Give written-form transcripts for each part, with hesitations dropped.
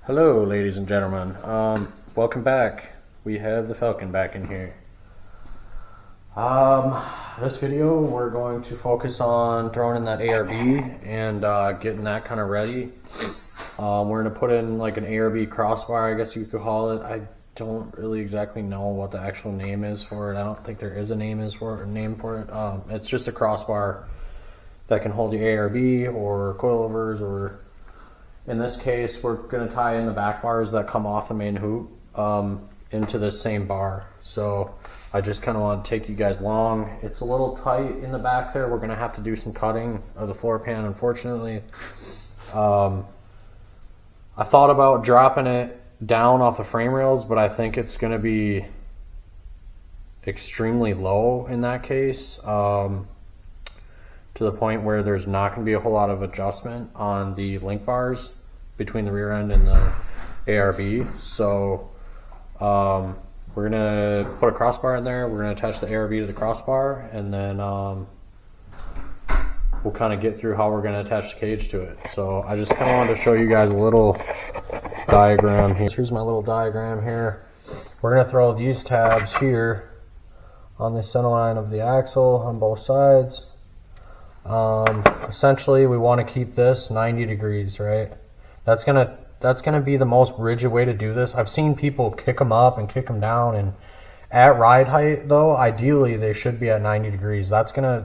Hello, ladies and gentlemen. Welcome back. We have the Falcon back in here. This video, we're going to focus on throwing in that ARB and getting that kind of ready. We're going to put in like an ARB crossbar, I guess you could call it. I don't really exactly know what the actual name is for it. I don't think there is a name for it. It's just a crossbar that can hold the ARB or coilovers, or in this case, we're going to tie in the back bars that come off the main hoop into this same bar. So I just kind of want to take you guys along. It's a little tight in the back there. We're going to have to do some cutting of the floor pan, unfortunately. I thought about dropping it down off the frame rails, but I think it's going to be extremely low in that case, to the point where there's not going to be a whole lot of adjustment on the link bars between the rear end and the ARB. So we're going to put a crossbar in there. We're going to attach the ARB to the crossbar, and then we'll kind of get through how we're going to attach the cage to it. So I just kind of wanted to show you guys a little diagram here. Here's my little diagram here. We're going to throw these tabs here on the center line of the axle on both sides. Essentially we want to keep this 90 degrees, right? That's gonna be the most rigid way to do this. I've seen people kick them up and kick them down, and at ride height though, ideally they should be at 90 degrees. That's gonna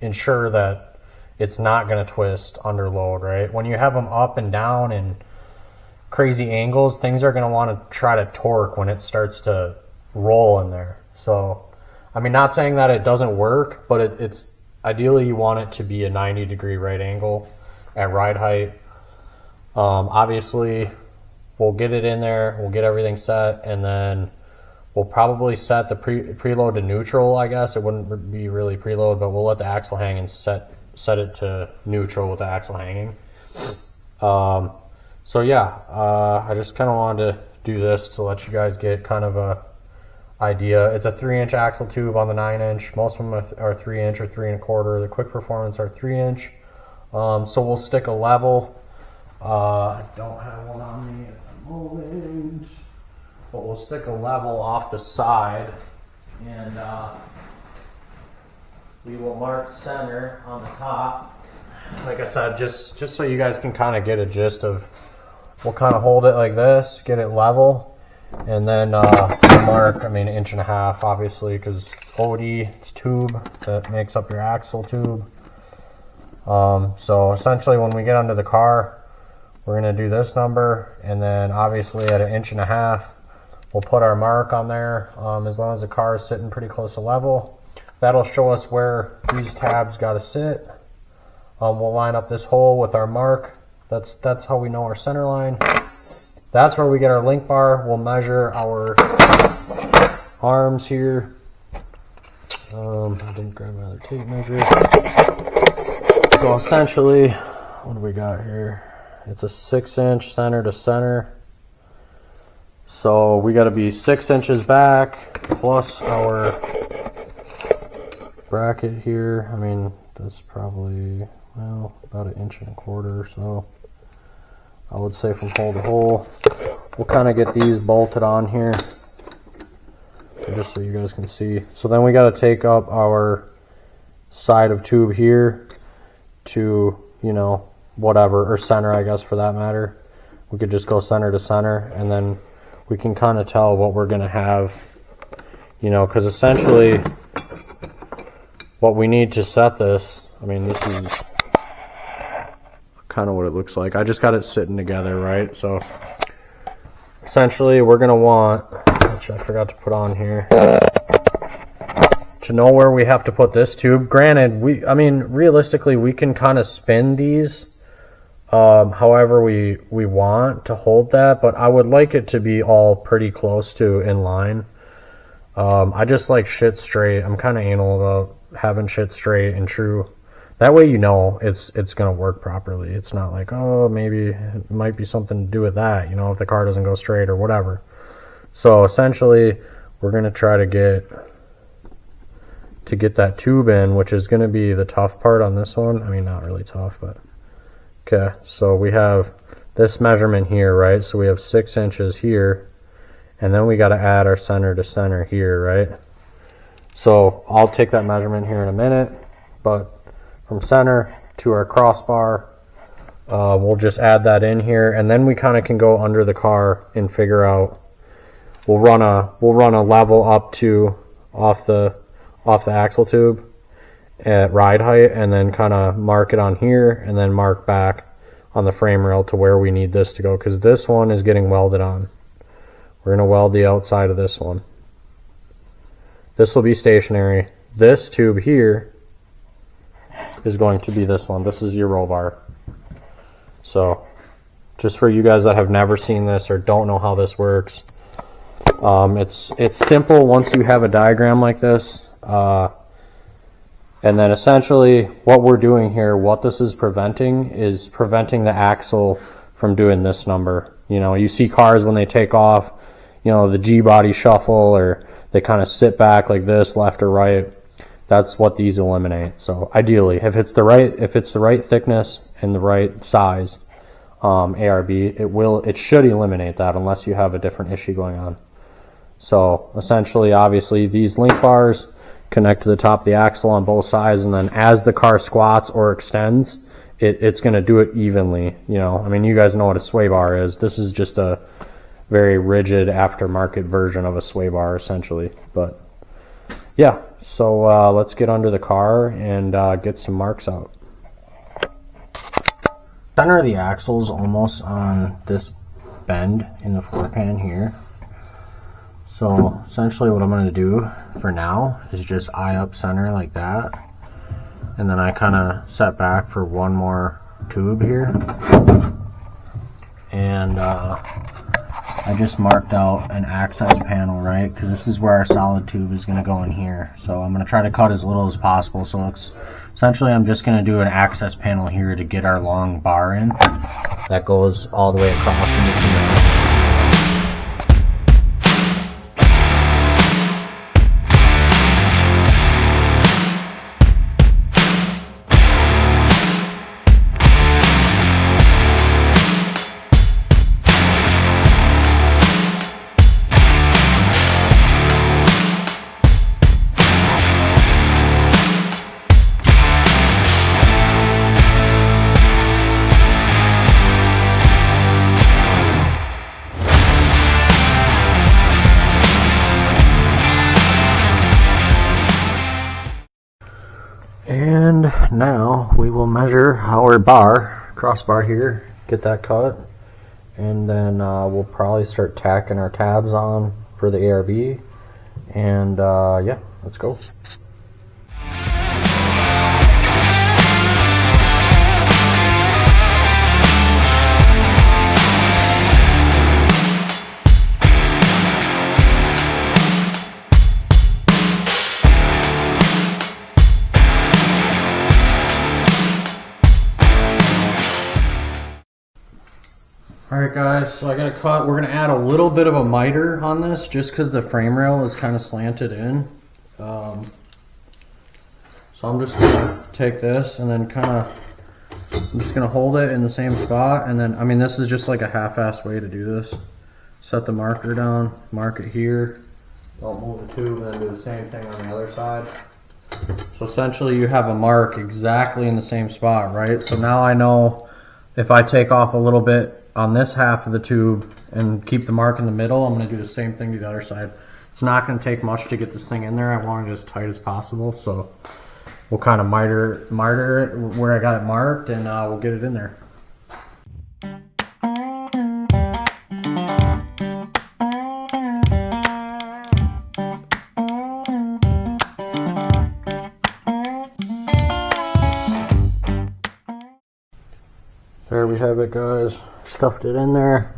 ensure that it's not gonna twist under load, right? When you have them up and down and crazy angles, things are gonna want to try to torque when it starts to roll in there. So, I mean, not saying that it doesn't work, but it's ideally, you want it to be a 90-degree right angle at ride height. Obviously, we'll get it in there, we'll get everything set, and then we'll probably set the preload to neutral, I guess. It wouldn't be really preload, but we'll let the axle hang and set it to neutral with the axle hanging. So yeah, I just kind of wanted to do this to let you guys get kind of a idea. It's a 3-inch axle tube on the 9-inch. Most of them are 3-inch or 3 1/4. The Quick Performance are 3-inch. So we'll stick a level. I don't have one on me at the moment, but we'll stick a level off the side, and we will mark center on the top. Like I said, just so you guys can kind of get a gist of, we'll kind of hold it like this, get it level. And then mark, I mean, 1.5 inches, obviously, because OD, it's tube that makes up your axle tube. So essentially, when we get under the car, we're going to do this number, and then obviously at 1.5 inches, we'll put our mark on there. As long as the car is sitting pretty close to level, that'll show us where these tabs got to sit. We'll line up this hole with our mark. That's how we know our center line. That's where we get our link bar. We'll measure our arms here. I didn't grab my other tape measure. So essentially, what do we got here? It's a 6-inch center to center. So we got to be 6 inches back plus our bracket here. I mean, that's probably, well, about 1.25 inches. So I would say from hole to hole. We'll kind of get these bolted on here, just so you guys can see. So then we got to take up our side of tube here to, you know, whatever, or center, I guess, for that matter. We could just go center to center, and then we can kind of tell what we're going to have, you know, because essentially what we need to set this, I mean, this is kind of what it looks like. I just got it sitting together, right? So essentially we're going to want, which I forgot to put on here, to know where we have to put this tube. Granted, I mean, realistically, we can kind of spin these however we want to hold that, but I would like it to be all pretty close to in line. I just like shit straight. I'm kind of anal about having shit straight and true. That way, you know, it's going to work properly. It's not like, oh, maybe it might be something to do with that, you know, if the car doesn't go straight or whatever. So essentially, we're going to try to get that tube in, which is going to be the tough part on this one. I mean, not really tough, but okay. So we have this measurement here, right? So we have 6 inches here, and then we got to add our center to center here, right? So I'll take that measurement here in a minute, but from center to our crossbar, we'll just add that in here, and then we kind of can go under the car and figure out. We'll run a level up to off the axle tube at ride height, and then kind of mark it on here, and then mark back on the frame rail to where we need this to go, because this one is getting welded on. We're going to weld the outside of this one. This will be stationary. This tube here is going to be this one. This is your roll bar. So just for you guys that have never seen this or don't know how this works, it's simple once you have a diagram like this. And then essentially what we're doing here, what this is preventing the axle from doing this number. You know, you see cars when they take off, you know, the G-body shuffle, or they kind of sit back like this, left or right. That's what these eliminate. So ideally, if it's the right thickness and the right size ARB, it should eliminate that unless you have a different issue going on. So essentially, obviously, these link bars connect to the top of the axle on both sides, and then as the car squats or extends, it's going to do it evenly. You know, I mean, you guys know what a sway bar is. This is just a very rigid aftermarket version of a sway bar, essentially. But yeah, so let's get under the car and get some marks out. Center of the axle is almost on this bend in the floor pan here. So essentially what I'm going to do for now is just eye up center like that, and then I kind of set back for one more tube here, and I just marked out an access panel, right, because this is where our solid tube is going to go in here. So I'm going to try to cut as little as possible. So essentially I'm just going to do an access panel here to get our long bar in that goes all the way across in between. And now we will measure our crossbar here, get that cut, and then we'll probably start tacking our tabs on for the ARB, and yeah, let's go. Alright guys, so I got a cut. We're going to add a little bit of a miter on this just because the frame rail is kind of slanted in. So I'm just going to take this and then I'm just going to hold it in the same spot, and then, I mean, this is just like a half-assed way to do this. Set the marker down, mark it here, don't move the tube, and then do the same thing on the other side. So essentially you have a mark exactly in the same spot, right? So now I know if I take off a little bit on this half of the tube and keep the mark in the middle, I'm going to do the same thing to the other side. It's not going to take much to get this thing in there. I want it as tight as possible, so we'll kind of miter it where I got it marked, and we'll get it in there. There we have it, guys. Stuffed it in there.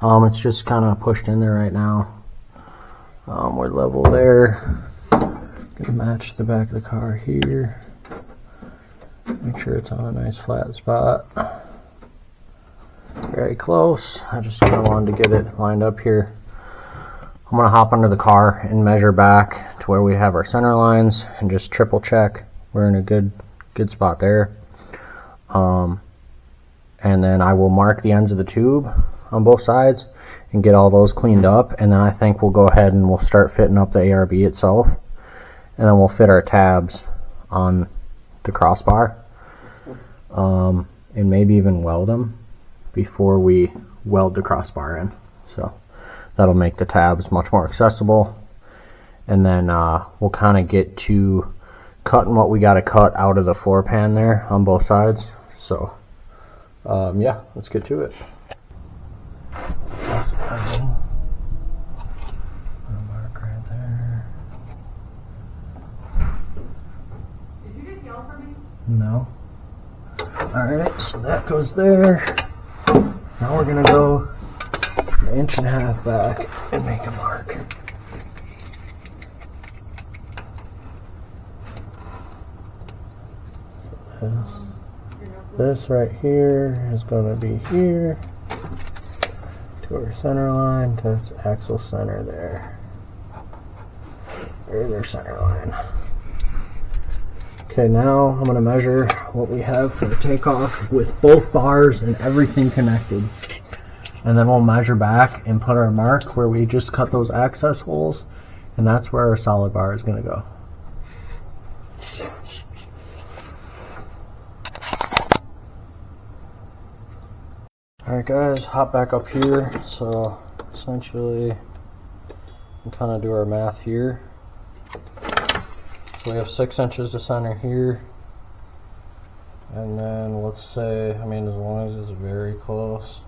It's just kind of pushed in there right now. We're level there. Gonna match the back of the car here. Make sure it's on a nice flat spot. Very close. I just kind of wanted to get it lined up here. I'm gonna hop under the car and measure back to where we have our center lines and just triple check we're in a good spot there. and then I will mark the ends of the tube on both sides and get all those cleaned up, and then I think we'll go ahead and we'll start fitting up the ARB itself, and then we'll fit our tabs on the crossbar, and maybe even weld them before we weld the crossbar in. So that'll make the tabs much more accessible, and then we'll kind of get to cutting what we got to cut out of the floor pan there on both sides. So yeah, let's get to it. Mark right there. Did you just yell for me? No. Alright, so that goes there. Now we're gonna go an inch and a half back and make a mark. So this right here is gonna be here to our center line. That's axle center there. There's our center line. Okay, now I'm going to measure what we have for the takeoff with both bars and everything connected. And then we'll measure back and put our mark where we just cut those access holes, and that's where our solid bar is going to go. Alright guys, hop back up here. So essentially, we kind of do our math here. So we have 6 inches to center here, and then let's say, I mean, as long as it's very close,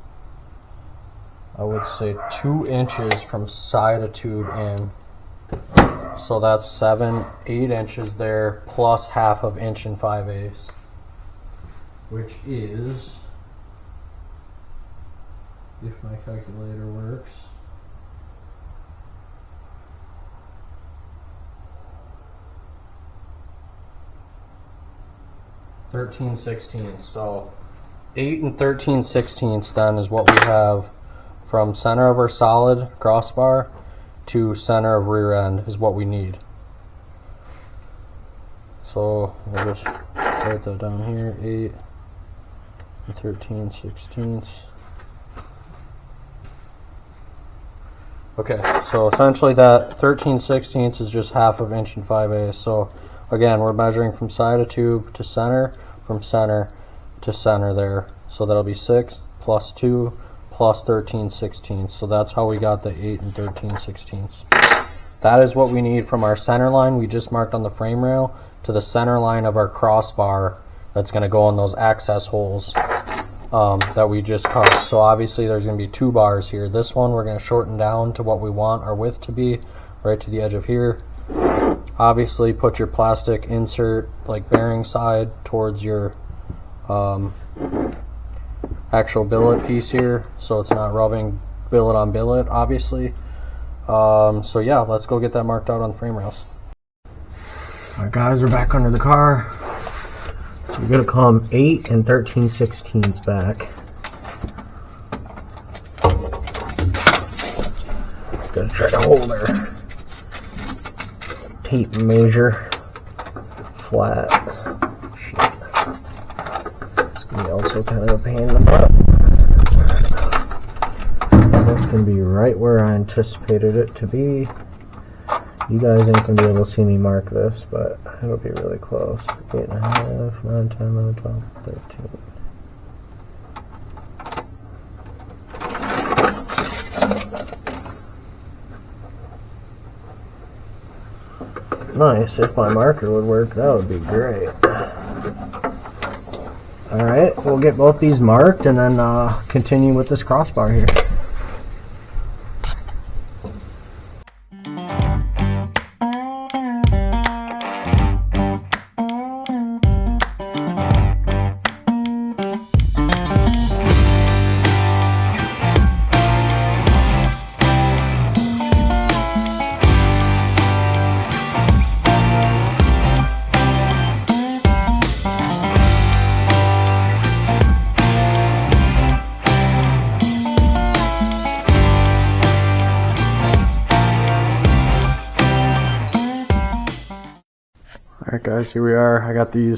I would say 2 inches from side of tube in. So that's 7, 8 inches there, plus half of inch and 5/8, which is, if my calculator works, 13/16. So 8 and 13/16 then is what we have from center of our solid crossbar to center of rear end is what we need. So we'll just write that down here, 8 and 13/16. Okay, so essentially that 13/16 is just half of inch and 5/8. So again, we're measuring from side of tube to center, from center to center there. So that'll be 6 plus 2 plus 13/16. So that's how we got the 8 and 13/16. That is what we need from our center line we just marked on the frame rail to the center line of our crossbar that's going to go in those access holes that we just cut. So obviously there's going to be 2 bars here. This one we're going to shorten down to what we want our width to be, right to the edge of here. Obviously put your plastic insert, like bearing side, towards your actual billet piece here, so it's not rubbing billet on billet, obviously. So yeah, let's go get that marked out on the frame rails. Alright guys, we're back under the car. So we're going to come 8 and 13/16 back. Gonna try to hold our tape measure flat. Shit. It's gonna be also kind of a pain in the butt. That's gonna be right where I anticipated it to be. You guys ain't gonna be able to see me mark this, but it'll be really close. 8.5, 9, 10, 11, 12, 13. Nice, if my marker would work, that would be great. Alright, we'll get both these marked and then continue with this crossbar here. Alright guys, here we are. I got the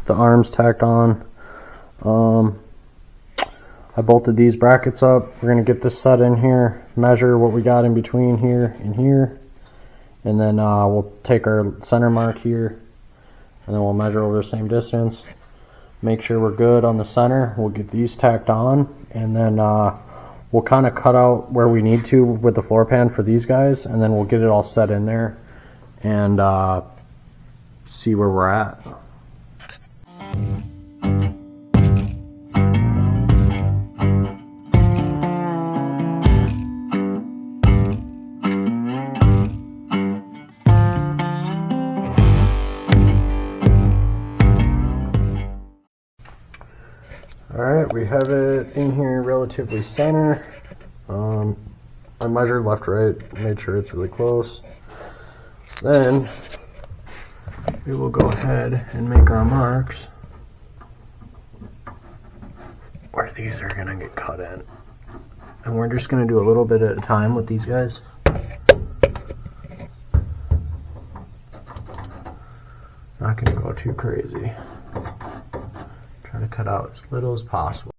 arms tacked on. I bolted these brackets up. We're going to get this set in here, measure what we got in between here and here, and then we'll take our center mark here, and then we'll measure over the same distance. Make sure we're good on the center. We'll get these tacked on, and then we'll kind of cut out where we need to with the floor pan for these guys, and then we'll get it all set in there and see where we're at. Alright, we have it in here relatively center. I measured left, right, made sure it's really close. Then we will go ahead and make our marks where these are going to get cut in. And we're just going to do a little bit at a time with these guys. Not going to go too crazy. Try to cut out as little as possible.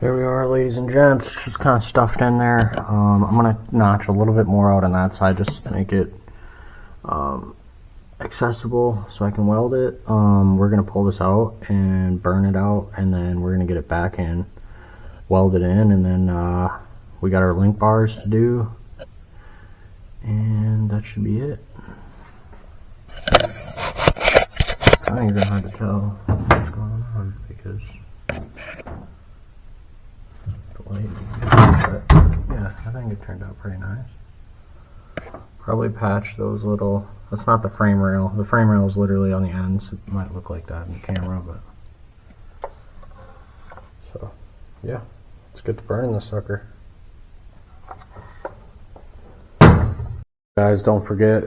There we are, ladies and gents, just kind of stuffed in there. I'm going to notch a little bit more out on that side just to make it accessible so I can weld it. We're going to pull this out and burn it out, and then we're going to get it back in, weld it in, and then we got our link bars to do, and that should be it. I think it's hard to tell what's going on because yeah, I think it turned out pretty nice. Probably patch those little, that's not the frame rail. The frame rail is literally on the ends. It might look like that in the camera, but so yeah, let's get to burning this sucker. Guys, don't forget,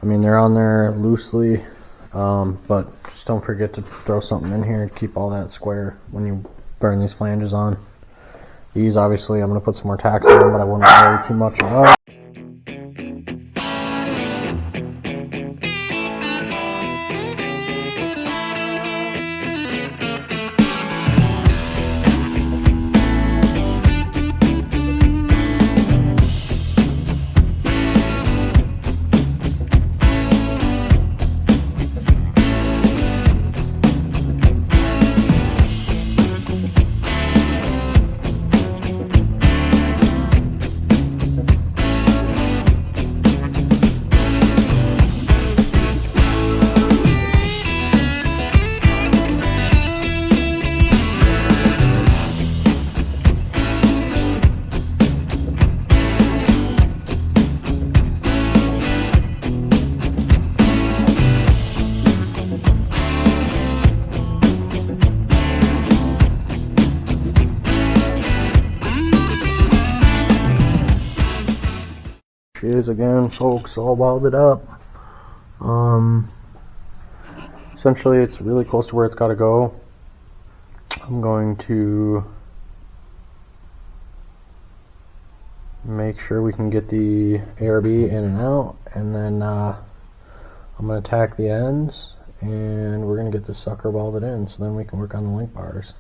I mean, they're on there loosely, but just don't forget to throw something in here and keep all that square when you burn these flanges on. These, obviously, I'm going to put some more tacks on, but I wouldn't worry too much about it. She is again, folks, all welded up. Essentially it's really close to where it's got to go. I'm going to make sure we can get the ARB in and out, and then I'm going to tack the ends, and we're going to get this sucker welded in so then we can work on the link bars.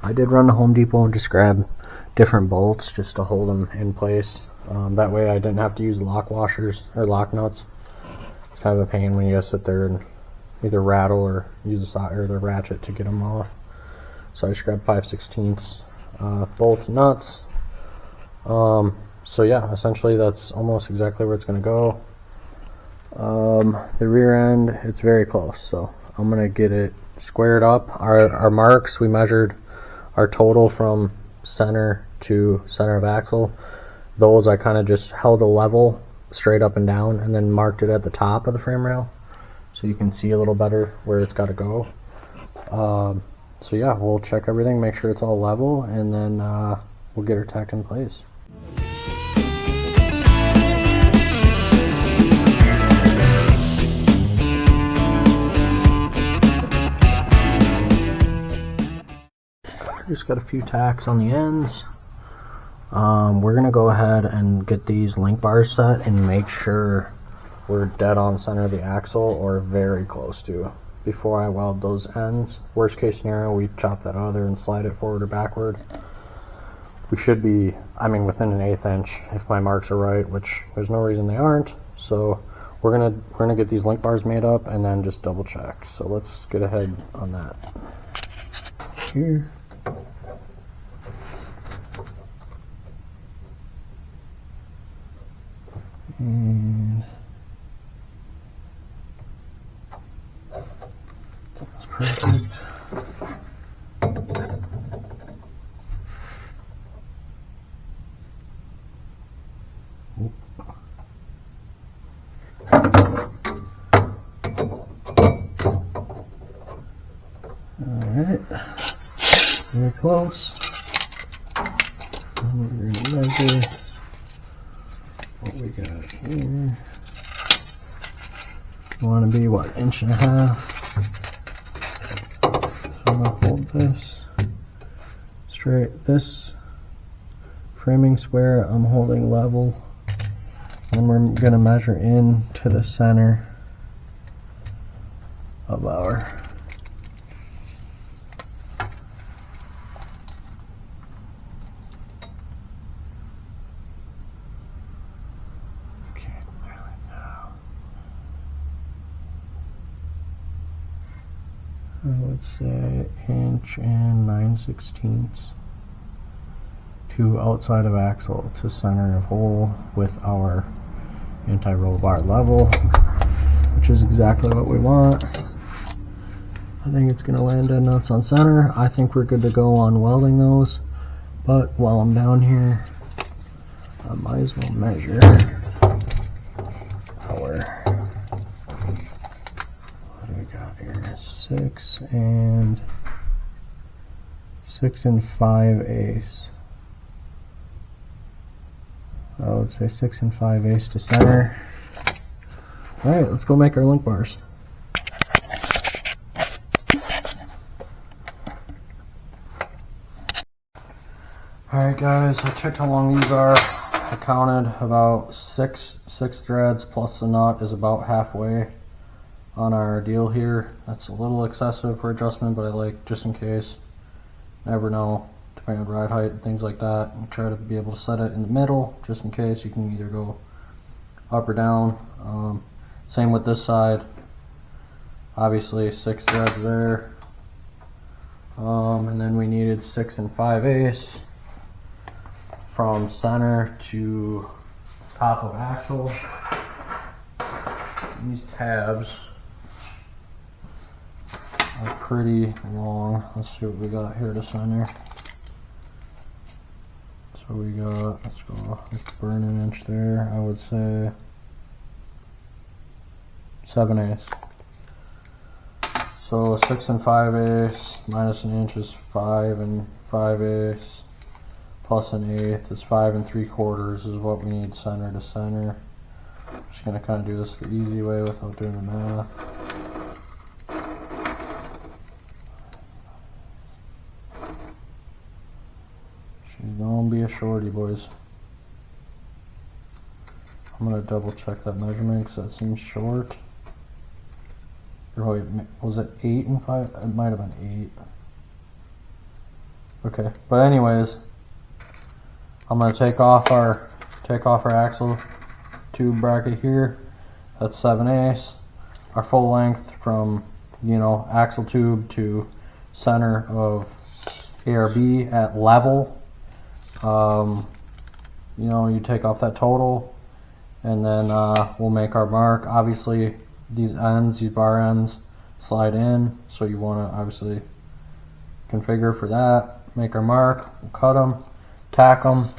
I did run to Home Depot and just grab different bolts just to hold them in place. That way I didn't have to use lock washers or lock nuts. It's kind of a pain when you guys sit there and either rattle or use the ratchet to get them off. So I just grabbed 5/16 bolts and nuts. So yeah, essentially that's almost exactly where it's going to go. The rear end, it's very close, so I'm going to get it squared up. Our marks, we measured our total from center to center of axle, those I kind of just held a level straight up and down and then marked it at the top of the frame rail so you can see a little better where it's got to go. So yeah, we'll check everything, make sure it's all level, and then we'll get her tacked in place. Just got a few tacks on the ends. We're gonna go ahead and get these link bars set and make sure we're dead on center of the axle or very close to before I weld those ends. Worst case scenario, we chop that out of there and slide it forward or backward. We should be, I mean, within an 1/8 inch if my marks are right, which there's no reason they aren't. So we're gonna get these link bars made up and then just double check. So let's get ahead on that. Here. And that's perfect. Alright, very close. And we're going to measure what we got here. We want to be, what, 1.5 inches? So I'm going to hold this straight. This framing square I'm holding level. And we're going to measure in to the center of our I would say 1 9/16 to outside of axle to center of hole with our anti-roll bar level, which is exactly what we want. I think it's going to land dead nuts on center. I think we're good to go on welding those, but while I'm down here, I might as well measure our 6 5/8. I would say 6 5/8 to center. Alright, let's go make our link bars. Alright guys, I checked how long these are. I counted about six threads plus the nut is about halfway on our deal here. That's a little excessive for adjustment, but I like, just in case, never know, depending on ride height and things like that, and try to be able to set it in the middle just in case. You can either go up or down. Same with this side, obviously 6 threads there, and then we needed 6 5/8 from center to top of axle. These tabs are pretty long. Let's see what we got here to center. So we got, let's burn 1 inch there. I would say 7/8. So 6 5/8 minus 1 inch is 5 5/8 plus 1/8 is 5 3/4 is what we need center to center. I'm just going to kind of do this the easy way without doing the math. She's going to be a shorty, boys. I'm going to double check that measurement because that seems short. Or wait, was it 8 5? It might have been 8. Okay, but anyways, I'm going to take off our axle tube bracket here. That's 7/8. Our full length from, axle tube to center of ARB at level. You take off that total, and then we'll make our mark. Obviously, these bar ends slide in, so you want to obviously configure for that. Make our mark, we'll cut them, tack them,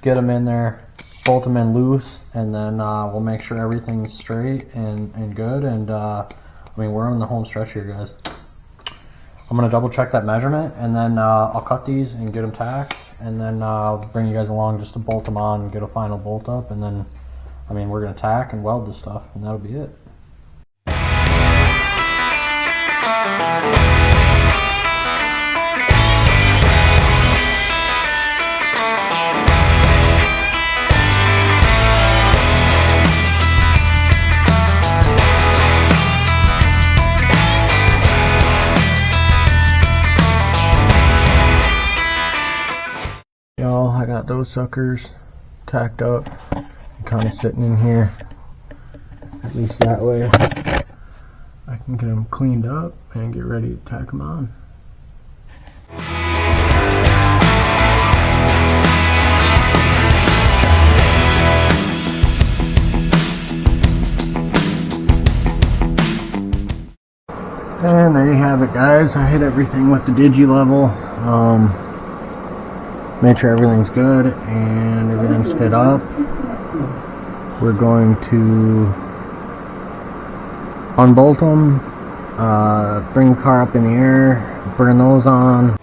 get them in there, bolt them in loose, and then we'll make sure everything's straight and good. And I mean, we're on the home stretch here, guys. I'm gonna double check that measurement, and then I'll cut these and get them tacked, and then I'll bring you guys along just to bolt them on and get a final bolt up, and then I mean, we're gonna tack and weld this stuff, and that'll be it. Y'all, I got those suckers tacked up, kind of sitting in here. At least that way I can get them cleaned up and get ready to tack them on. And there you have it, guys. I hit everything with the digi level. Made sure everything's good and everything's fit up. We're going to unbolt them, bring the car up in the air, burn those on.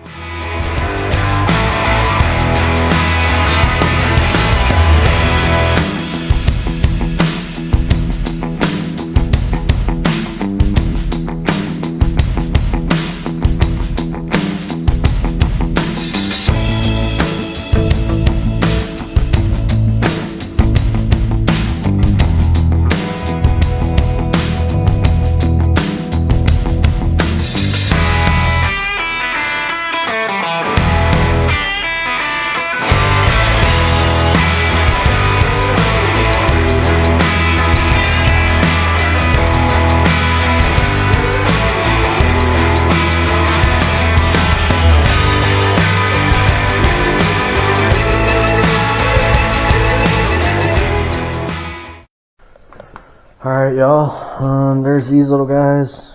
Alright, y'all, there's these little guys.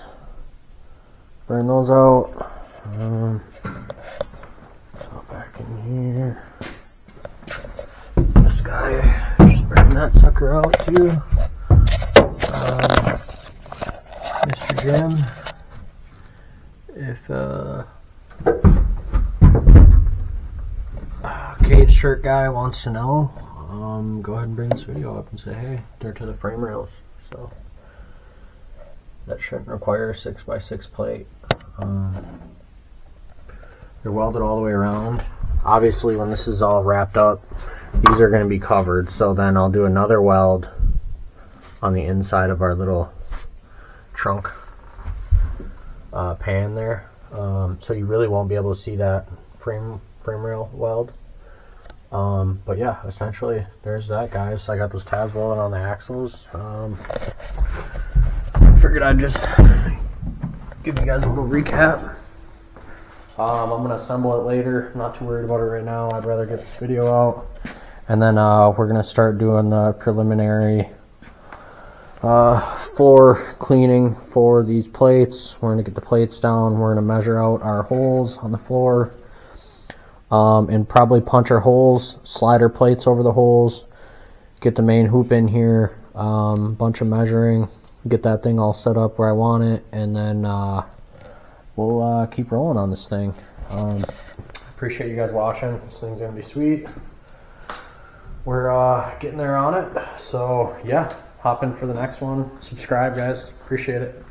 Burn those out. So back in here. This guy, just burn that sucker out too. Mr. Jim, if cage shirt guy wants to know, go ahead and bring this video up and say, hey, they're to the frame rails. So that shouldn't require a 6x6 plate. They're welded all the way around. Obviously, when this is all wrapped up, these are going to be covered. So then I'll do another weld on the inside of our little trunk pan there. So you really won't be able to see that frame rail weld. But yeah, essentially there's that, guys. I got those tabs welded on the axles. Figured I'd just give you guys a little recap. I'm gonna assemble it later. Not too worried about it right now. I'd rather get this video out, and then we're gonna start doing the preliminary floor cleaning for these plates. We're gonna get the plates down. We're gonna measure out our holes on the floor. And probably punch our holes, slide our plates over the holes, get the main hoop in here, bunch of measuring, get that thing all set up where I want it, and then we'll keep rolling on this thing. Appreciate you guys watching. This thing's gonna be sweet. We're getting there on it. So yeah, hop in for the next one. Subscribe, guys. Appreciate it.